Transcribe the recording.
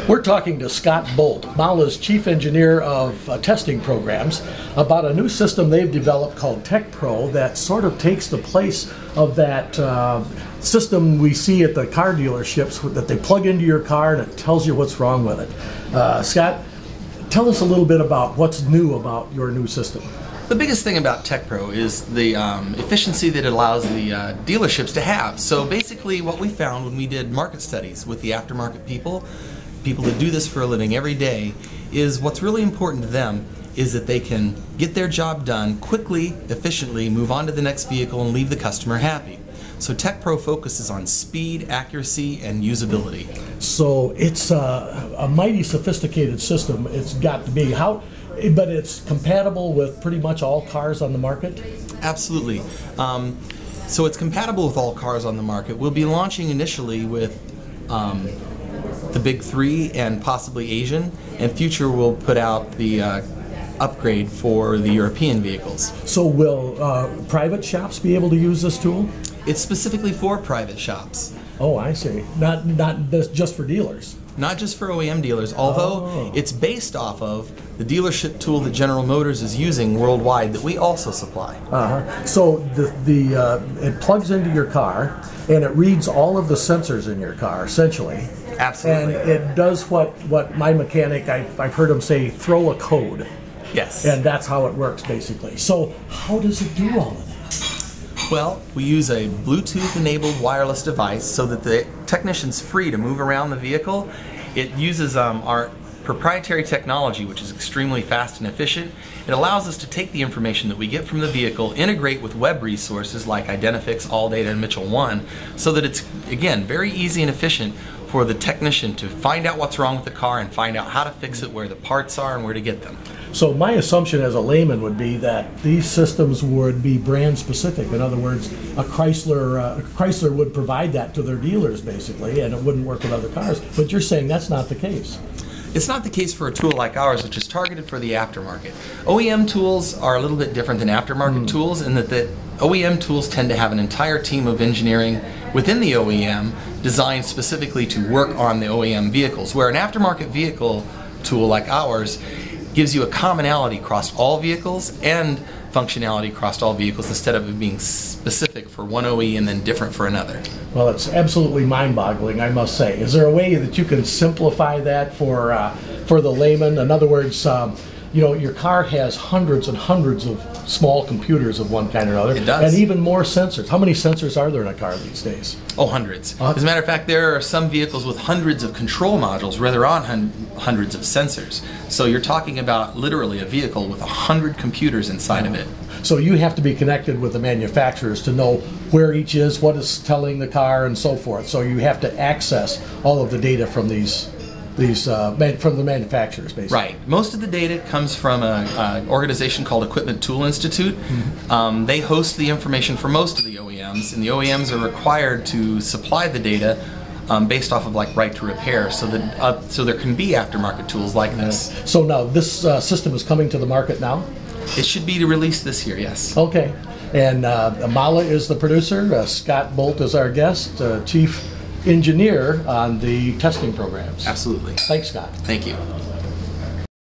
We're talking to Scott Bolt, MAHLE's Chief Engineer of Testing Programs, about a new system they've developed called TechPro that sort of takes the place of that system we see at the car dealerships that they plug into your car and it tells you what's wrong with it. Scott, tell us a little bit about what's new about your new system. The biggest thing about TechPro is the efficiency that it allows the dealerships to have. So basically what we found when we did market studies with the aftermarket people that do this for a living every day, is what's really important to them is that they can get their job done quickly, efficiently, move on to the next vehicle and leave the customer happy. So TechPro focuses on speed, accuracy, and usability. So it's a mighty sophisticated system. It's got to be. But it's compatible with pretty much all cars on the market? Absolutely. So it's compatible with all cars on the market. We'll be launching initially with the big three and possibly Asian, and future we'll put out the upgrade for the European vehicles. So will private shops be able to use this tool? It's specifically for private shops. Oh, I see. Not just for dealers. Not just for OEM dealers, although it's based off of the dealership tool that General Motors is using worldwide that we also supply. So it plugs into your car and it reads all of the sensors in your car, essentially. Absolutely. And it does what my mechanic, I've heard him say, throw a code. Yes. And that's how it works, basically. So how does it do all of that? Well, we use a Bluetooth-enabled wireless device so that the technician's free to move around the vehicle. It uses our proprietary technology, which is extremely fast and efficient. It allows us to take the information that we get from the vehicle, integrate with web resources like Identifix, ALLDATA, and Mitchell 1, so that it's, again, very easy and efficient for the technician to find out what's wrong with the car and find out how to fix it, where the parts are, and where to get them. So my assumption as a layman would be that these systems would be brand specific. In other words, a Chrysler would provide that to their dealers basically, and it wouldn't work with other cars. But you're saying that's not the case. It's not the case for a tool like ours, which is targeted for the aftermarket. OEM tools are a little bit different than aftermarket tools in that the OEM tools tend to have an entire team of engineering within the OEM designed specifically to work on the OEM vehicles, where an aftermarket vehicle tool like ours gives you a commonality across all vehicles and functionality across all vehicles instead of it being specific for one OE and then different for another. Well, it's absolutely mind-boggling, I must say. Is there a way that you can simplify that for the layman? In other words, you know, your car has hundreds and hundreds of small computers of one kind or another. It does. And even more sensors. How many sensors are there in a car these days? Oh, hundreds. As a matter of fact, there are some vehicles with hundreds of control modules where there are hundreds of sensors. So you're talking about literally a vehicle with 100 computers inside of it. So you have to be connected with the manufacturers to know where each is, what it's telling the car, and so forth. So you have to access all of the data from from the manufacturers, basically. Right. Most of the data comes from an organization called Equipment Tool Institute. They host the information for most of the OEMs, and the OEMs are required to supply the data based off of like right to repair, so that so there can be aftermarket tools like this. So now this system is coming to the market now? It should be released this year, yes. Okay. And MAHLE is the producer. Scott Bolt is our guest, Chief Engineer on the testing programs. Absolutely. Thanks, Scott. Thank you.